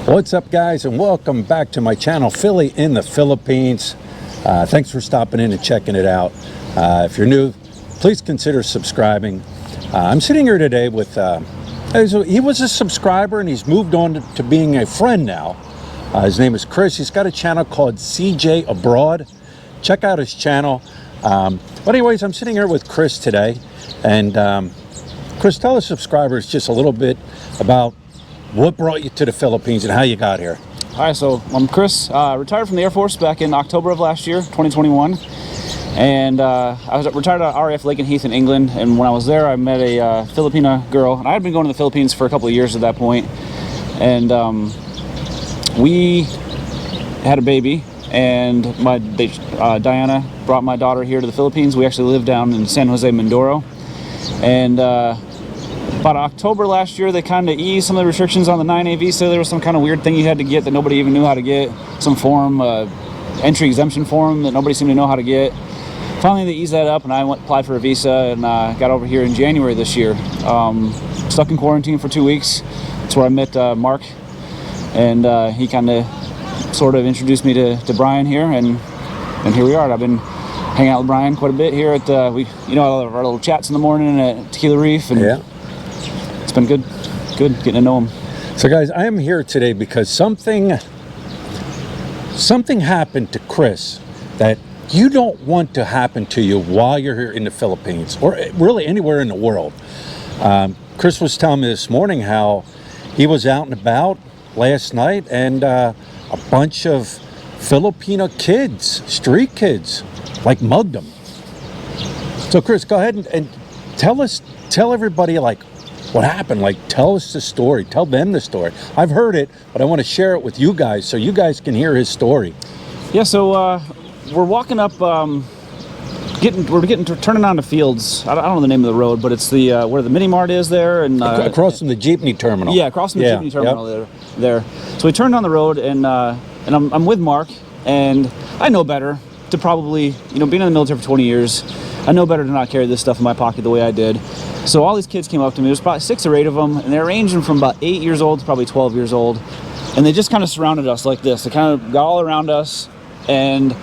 What's up, guys, and welcome back to my channel, Philly in the Philippines. Thanks for stopping in and checking it out. If you're new, please consider subscribing. I'm sitting here today with, he was a subscriber and he's moved on to being a friend now. His name is Chris. He's got a channel called CJ Abroad. Check out his channel. But anyways, I'm sitting here with Chris today. And Chris, tell the subscribers just a little bit about what brought you to the Philippines and how you got here. All right, so I'm Chris, retired from the Air Force back in October of last year, 2021. And I was retired at RAF Lakenheath in England. And when I was there, I met a Filipina girl. And I had been going to the Philippines for a couple of years at that point. And we had a baby. And Diana brought my daughter here to the Philippines. We actually lived down in San Jose, Mindoro. And about October last year, they kind of eased some of the restrictions on the 9A visa. There was some kind of weird thing you had to get that nobody even knew how to get. Some form, entry exemption form that nobody seemed to know how to get. Finally, they eased that up, and I applied for a visa and got over here in January this year. Stuck in quarantine for 2 weeks. That's where I met Mark, and he kind of sort of introduced me to Brian here, and here we are. I've been hanging out with Brian quite a bit here at our little chats in the morning at Tequila Reef, and yeah. It's been good getting to know him. So guys, I am here today because something happened to Chris that you don't want to happen to you while you're here in the Philippines, or really anywhere in the world. Chris was telling me this morning how he was out and about last night and a bunch of Filipino kids, street kids, like mugged him. So Chris, go ahead and tell everybody like what happened. Like, tell us the story, tell them the story. I've heard it, but I want to share it with you guys so you guys can hear his story. Yeah, so we're walking up, turning on the fields. I don't know the name of the road, but it's the where the mini mart is there, and across from the jeepney terminal. Yeah, across from the jeepney terminal. There. So we turned on the road, and I'm with Mark, and I know better to probably, being in the military for 20 years, I know better to not carry this stuff in my pocket the way I did. So all these kids came up to me. There's probably 6 or 8 of them, and they're ranging from about 8 years old to probably 12 years old. And they just kind of surrounded us like this. They kind of got all around us, and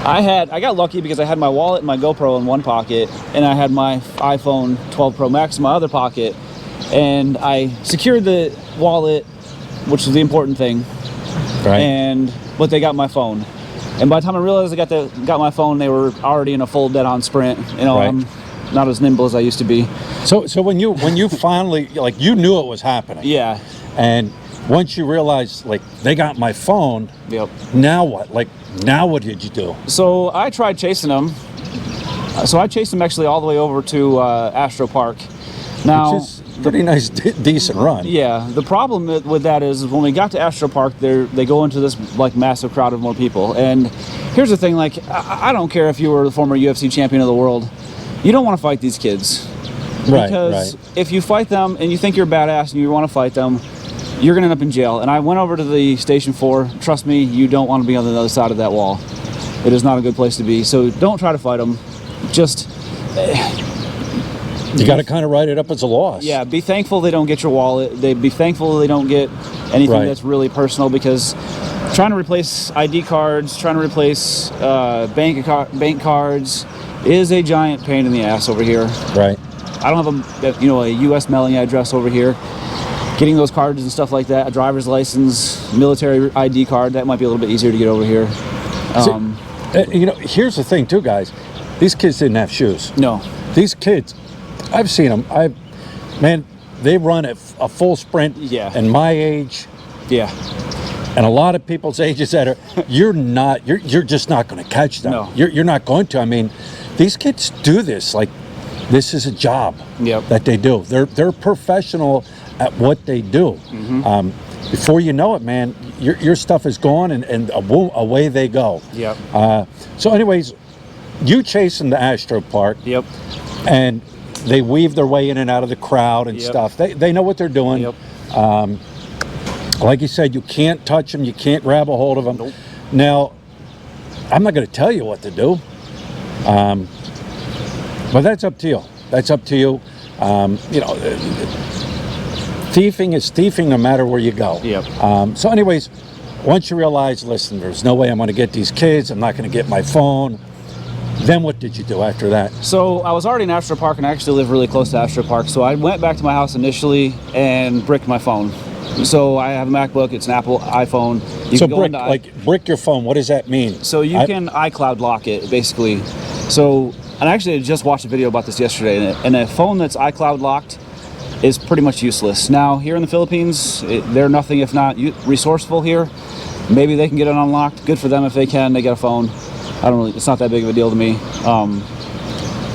I got lucky because I had my wallet and my GoPro in one pocket, and I had my iPhone 12 Pro Max in my other pocket, and I secured the wallet, which is the important thing. Right. But they got my phone. And by the time I realized I got my phone, they were already in a full dead-on sprint. Right. I'm not as nimble as I used to be. So when you finally, like, you knew it was happening. Yeah. And once you realized, like, they got my phone. Yep. Now what? Like, now what did you do? So I tried chasing them. So I chased them actually all the way over to Astro Park. Now, which is pretty nice, decent run. Yeah. The problem with that is when we got to Astro Park, they go into this like massive crowd of more people. And here's the thing: like, I don't care if you were the former UFC champion of the world, you don't want to fight these kids. Right. Because if you fight them and you think you're badass and you want to fight them, you're gonna end up in jail. And I went over to the Station 4. Trust me, you don't want to be on the other side of that wall. It is not a good place to be. So don't try to fight them. Just. You got to kind of write it up as a loss. Yeah, be thankful they don't get your wallet. Be thankful they don't get anything that's really personal, because trying to replace ID cards, trying to replace bank cards is a giant pain in the ass over here. Right. I don't have a U.S. mailing address over here. Getting those cards and stuff like that, a driver's license, military ID card, that might be a little bit easier to get over here. Here's the thing too, guys. These kids didn't have shoes. No. These kids, I've seen them. They run at a full sprint. Yeah. And my age. Yeah. And a lot of people's ages that are, you're just not going to catch them. No. You're not going to. I mean, these kids do this like this is a job. Yep. That they do. They're professional at what they do. Mm-hmm. Before you know it, man, your stuff is gone, and away they go. Yep. So anyways, you chasing the Astro Park. Yep. And they weave their way in and out of the crowd and stuff. They know what they're doing. Yep. Like you said, you can't touch them. You can't grab a hold of them. Nope. Now, I'm not going to tell you what to do. But that's up to you. That's up to you. thieving is thieving no matter where you go. Yep. So anyways, once you realize, listen, there's no way I'm going to get these kids. I'm not going to get my phone. Then what did you do after that? So I was already in Astro Park, and I actually live really close to Astro Park. So I went back to my house initially and bricked my phone. So I have a MacBook. It's an Apple iPhone. You So can go brick, into like brick your phone. What does that mean? So you can iCloud lock it, basically. So, and actually I just watched a video about this yesterday, and a phone that's iCloud locked is pretty much useless. Now, here in the Philippines, they're nothing if not resourceful here. Maybe they can get it unlocked. Good for them if they can. They get a phone. I don't really, it's not that big of a deal to me. I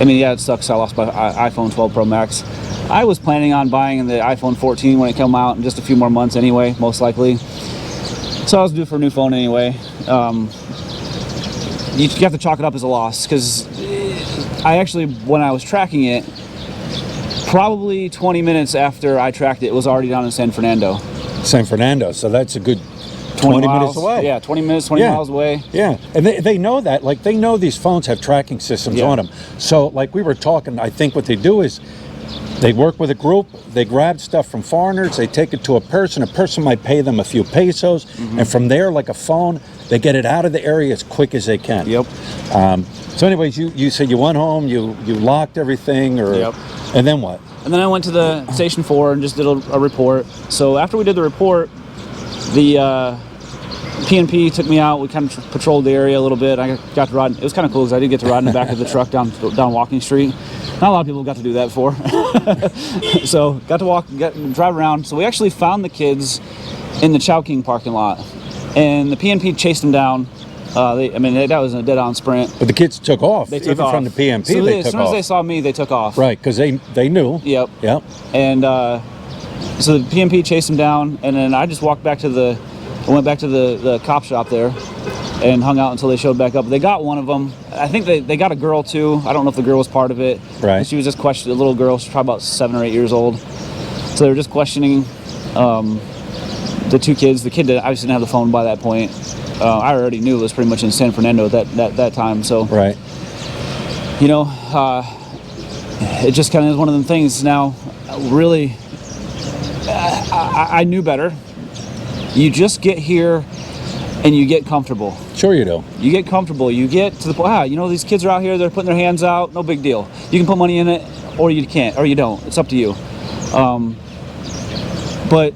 mean, yeah, it sucks. I lost my iPhone 12 Pro Max. I was planning on buying the iPhone 14 when it came out in just a few more months anyway, most likely. So I was due for a new phone anyway. You have to chalk it up as a loss, because I actually, when I was tracking it, probably 20 minutes after I tracked it, it was already down in San Fernando. San Fernando, so that's a good 20 minutes away. Yeah, 20 minutes, 20 miles away. Yeah, and they know that. Like, they know these phones have tracking systems on them. So, like we were talking, I think what they do is they work with a group, they grab stuff from foreigners, they take it to a person might pay them a few pesos, and from there, like a phone, they get it out of the area as quick as they can. Yep. So anyways, you said you went home, you locked everything, and then what? And then I went to the Station 4 and just did a report. So after we did the report, the PNP took me out. We kind of patrolled the area a little bit. I got to ride. It was kind of cool because I did get to ride in the back of the truck down Walking Street. Not a lot of people got to do that before. So got to drive around. So we actually found the kids in the Chowking parking lot, and the PNP chased them down. That was a dead-on sprint. But the kids took off. They took even off. From the PNP, so they took off. As soon as they saw me, they took off. Right, because they knew. Yep. Yep. And so the PNP chased them down, and then I just went back to the cop shop there and hung out until they showed back up. They got one of them. I think they got a girl too. I don't know if the girl was part of it. Right. She was just questioning, a little girl. She's probably about 7 or 8 years old. So they were just questioning the two kids. The kid obviously didn't have the phone by that point. I already knew it was pretty much in San Fernando at that time. So, right. You know, it just kind of is one of them things. Now, really, I knew better. You just get here and you get comfortable. Sure you do. You get comfortable. You get to the point, these kids are out here, they're putting their hands out, no big deal. You can put money in it, or you can't, or you don't. It's up to you. But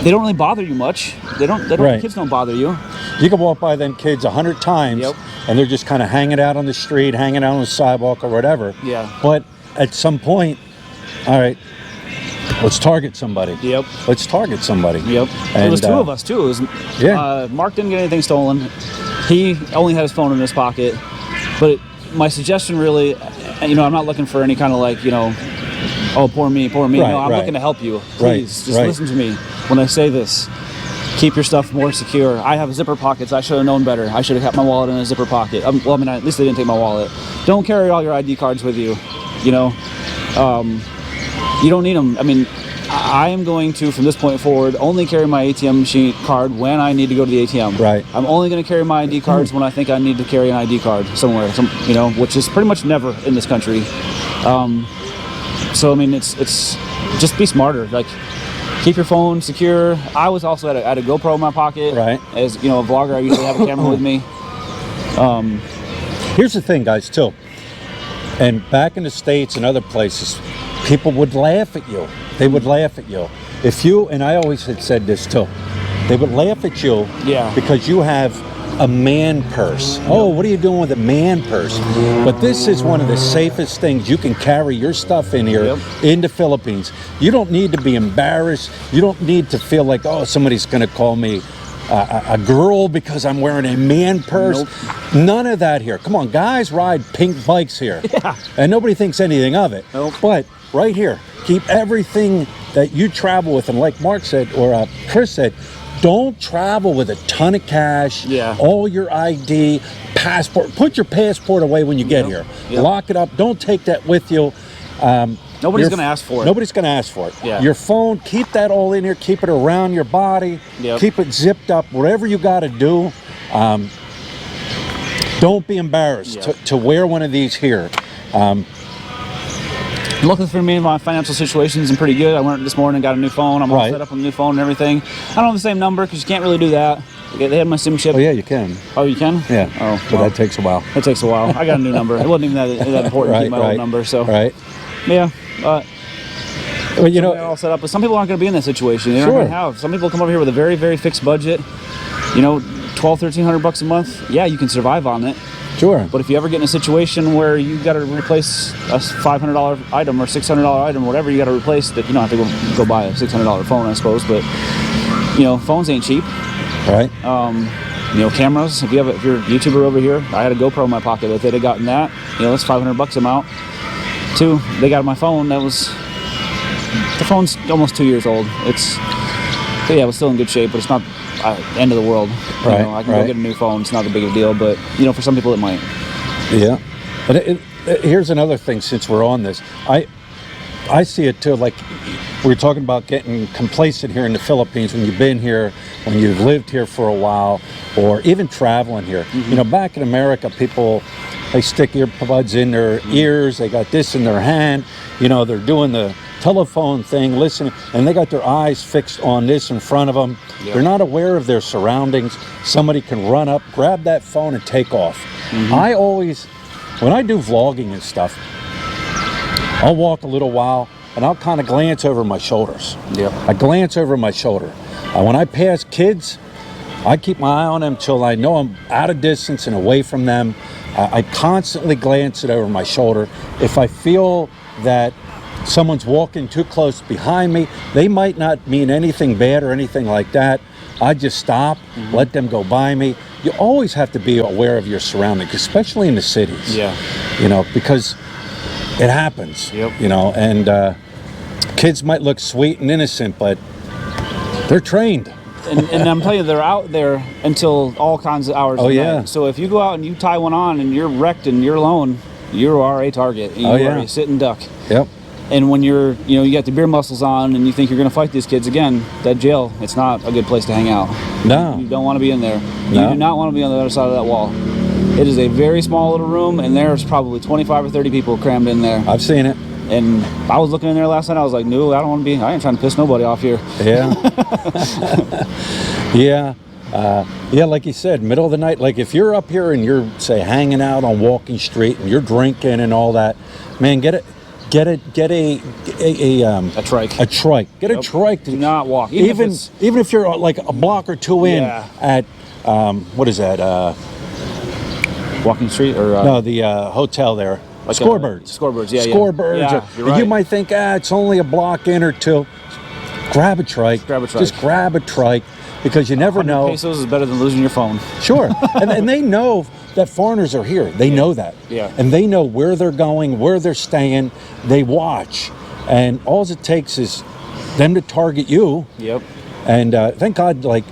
they don't really bother you much. Right. The kids don't bother you. You can walk by them kids 100 times, and they're just kind of hanging out on the street, hanging out on the sidewalk or whatever. Yeah. But at some point, all right, let's target somebody. Yep. Let's target somebody. Yep. And, it was two of us too. It was, Mark didn't get anything stolen. He only had his phone in his pocket. But my suggestion really, I'm not looking for any kind of oh, poor me. Right, No, I'm looking to help you. Please, just listen to me when I say this. Keep your stuff more secure. I have zipper pockets. I should have known better. I should have kept my wallet in a zipper pocket. At least they didn't take my wallet. Don't carry all your ID cards with you. You don't need them. I am going to, from this point forward, only carry my ATM machine card when I need to go to the ATM. Right. I'm only going to carry my ID cards when I think I need to carry an ID card somewhere. Which is pretty much never in this country. It's just be smarter. Keep your phone secure. I was also at a GoPro in my pocket. Right. As a vlogger, I usually have a camera with me. Here's the thing, guys, too. And back in the States and other places, people would laugh at you. They would laugh at you. If you, and I always had said this too, they would laugh at you because you have a man purse. Oh, what are you doing with a man purse? But this is one of the safest things. You can carry your stuff in here in the Philippines. You don't need to be embarrassed. You don't need to feel like, oh, somebody's going to call me a girl because I'm wearing a man purse. Nope. None of that here. Come on, guys ride pink bikes here. Yeah. And nobody thinks anything of it. Nope. But right here, keep everything that you travel with. And like Mark said, or Chris said, don't travel with a ton of cash, all your ID, passport. Put your passport away when you get here. Yep. Lock it up. Don't take that with you. Nobody's going to ask for it. Nobody's going to ask for it. Yeah. Your phone, keep that all in here. Keep it around your body. Yep. Keep it zipped up. Whatever you got to do. Don't be embarrassed to wear one of these here. Luckily for me, my financial situation isn't pretty good. I went this morning and got a new phone. I'm all Right. set up with a new phone and everything. I don't have the same number because you can't really do that. They had my SIM chip. Oh yeah, you can. Oh, you can? Yeah. Oh, but well, that takes a while. it takes a while. I got a new number. It wasn't even that important to keep my old number. So, Right. yeah. Well, you They're know, all set up, but some people aren't going to be in that situation. They're not Sure. going to have. Some people come over here with a very, very fixed budget. You know, $1,200-1,300 a month. Yeah, you can survive on it. sure. But if you ever get in a situation where you got to replace a $500 item or $600 item, whatever you got to replace, that you don't have to go buy a $600 phone, I suppose. But you know, phones ain't cheap. Right. You know, cameras. If you're a YouTuber over here, I had a GoPro in my pocket. If they'd have gotten that, you know, that's $500 amount. Two, they got my phone. The phone's almost 2 years old. But yeah, it was still in good shape, but it's not end of the world. Right, You know, I can go right. get a new phone. It's not a big of a deal, but you know, for some people it might. Yeah. But here's another thing. Since we're on this, I see it too. Like we were talking about getting complacent here in the Philippines when you've been here, when you've lived here for a while, or even traveling here. You know, back in America, people, they stick earbuds in their ears. They got this in their hand. You know, they're doing the telephone thing, listening, and they got their eyes fixed on this in front of them. Yep. They're not aware of their surroundings. Somebody can run up, grab that phone, and take off. I always, when I do vlogging and stuff, I'll walk a little while and I'll kind of glance over my shoulders. Yep. I glance over my shoulder. When I pass kids, I keep my eye on them till I know I'm out of distance and away from them. I constantly glance it over my shoulder. If I feel that someone's walking too close behind me, they might not mean anything bad or anything like that, I just stop, let them go by me. You always have to be aware of your surroundings, especially in the cities. Yeah. You know, because it happens. Yep. You know, and kids might look sweet and innocent, but they're trained. And I'm telling you, they're out there until all kinds of hours. Oh, of yeah. night. So if you go out and you tie one on and you're wrecked and you're alone, you are a target. You Oh, are yeah. a sitting duck. Yep. And when you got the beer muscles on and you think you're going to fight these kids again, that jail, it's not a good place to hang out. No. You don't want to be in there. No. You do not want to be on the other side of that wall. It is a very small little room, and there's probably 25 or 30 people crammed in there. I've seen it. And I was looking in there last night. I was like, no, I ain't trying to piss nobody off here. Yeah. Yeah. Yeah, like you said, middle of the night. Like if you're up here and you're, say, hanging out on Walking Street and you're drinking and all that, man, get a trike. A trike. Get Yep. a trike. Do not walk. Even if you're like a block or two in Yeah. at what is that? Walking Street or No, the hotel there. like Scorebirds. Scorebirds, yeah, yeah. Scorebirds. Yeah, you're right. You might think, it's only a block in or two. Grab a trike. Grab a trike. Just grab a trike because you never 100 know. pesos is better than losing your phone. Sure. and they know that foreigners are here. They know that. Yeah. And they know where they're going, where they're staying. They watch. And all it takes is them to target you. Yep. And thank God, like,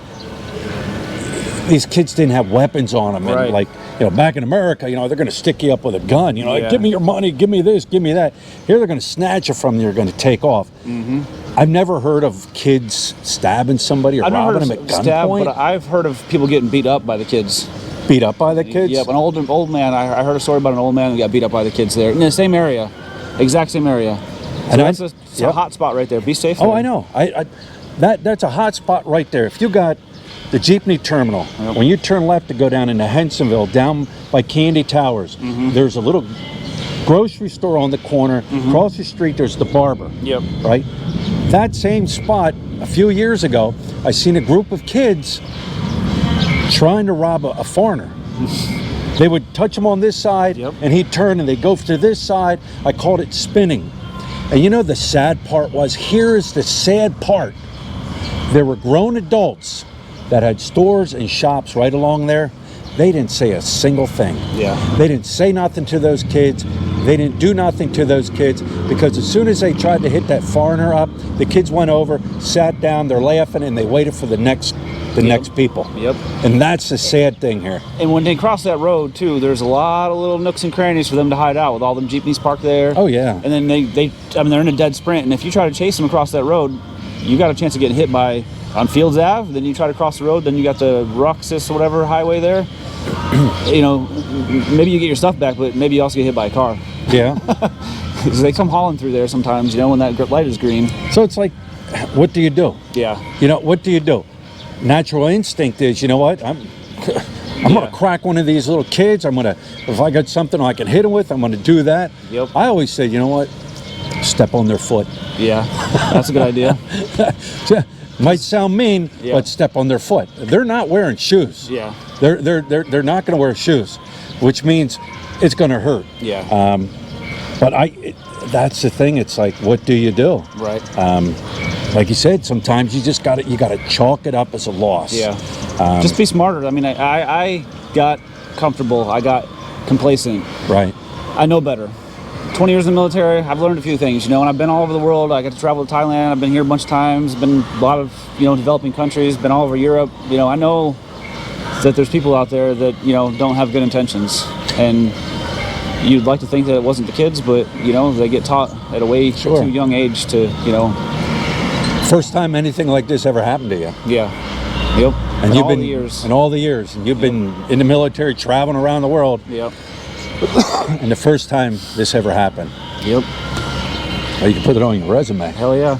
these kids didn't have weapons on them. Right. And, like, back in America, they're going to stick you up with a gun. Like, Yeah. give me your money, give me this, give me that. Here, they're going to snatch it from you. They're going to take off. Mm-hmm. I've never heard of kids stabbing somebody or I've never robbing heard them of at stab, gunpoint. but I've heard of people getting beat up by the kids. Beat up by the kids? Yep, an old man. I heard a story about an old man who got beat up by the kids there in the same area, exact same area. So And that's a yep. hot spot right there. Be safe. Oh, there. I know. That's a hot spot right there. If you got the Jeepney Terminal, Yep. when you turn left to go down into Hensonville, down by Candy Towers, there's a little grocery store on the corner. Across the street, there's the barber. Yep. Right? That same spot, a few years ago, I seen a group of kids trying to rob a foreigner. They would touch him on this side, Yep. and he'd turn and they'd go to this side. I called it spinning. And the sad part was, here is the sad part. There were grown adults that had stores and shops right along there. They didn't say a single thing. Yeah. They didn't say nothing to those kids. They didn't do nothing to those kids because as soon as they tried to hit that foreigner up, the kids went over, sat down, they're laughing, and they waited for the next people. Yep. And that's the sad thing here. And when they cross that road too, there's a lot of little nooks and crannies for them to hide out with all them jeepneys parked there. Oh, yeah. And then they're in a dead sprint. And if you try to chase them across that road, you got a chance of getting hit by on Fields Ave. Then you try to cross the road. Then you got the Roxas or whatever highway there. Maybe you get your stuff back, but maybe you also get hit by a car. Yeah. They come hauling through there sometimes, you know, when that light is green. So it's like, what do you do? Yeah. You know, what do you do? Natural instinct is, you know what? I'm gonna crack one of these little kids. If I got something I can hit them with, I'm gonna do that. Yep. I always say, you know what? Step on their foot. Yeah, that's a good idea. Might sound mean, but step on their foot. They're not wearing shoes. Yeah. They're not gonna wear shoes, which means it's gonna hurt. Yeah. But that's the thing. It's like, what do you do? Right. Like you said, sometimes you just gotta chalk it up as a loss. Yeah. Just be smarter. I mean, I got comfortable. I got complacent. Right. I know better. 20 years in the military, I've learned a few things, you know, and I've been all over the world. I got to travel to Thailand. I've been here a bunch of times. Been a lot of, you know, developing countries. Been all over Europe. You know, I know that there's people out there that, you know, don't have good intentions, and you'd like to think that it wasn't the kids, but, you know, they get taught at a way too young age to, you know. First time anything like this ever happened to you? Yeah. Yep. And you've been in all the years, and you've been in the military, traveling around the world. Yep. And the first time this ever happened. Yep. Well, you can put it on your resume. Hell yeah.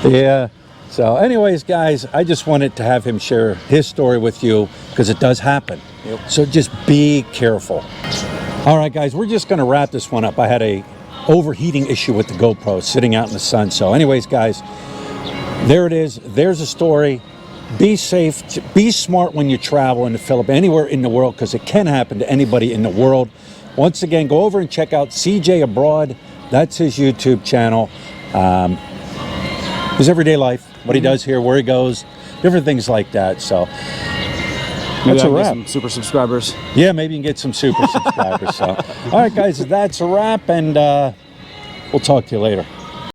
Yeah. So anyways, guys, I just wanted to have him share his story with you, because it does happen. Yep. So just be careful. All right, guys, we're just going to wrap this one up. I had a overheating issue with the GoPro sitting out in the sun. So anyways, guys, there it is. There's a story. Be safe. Be smart when you travel in the Philippines, anywhere in the world, because it can happen to anybody in the world. Once again, go over and check out CJ Abroad. That's his YouTube channel. His everyday life, what he does here, where he goes, different things like that. So Maybe that's a I can get wrap. some super subscribers. Yeah, maybe you can get some super subscribers. So, all right, guys, that's a wrap, and we'll talk to you later.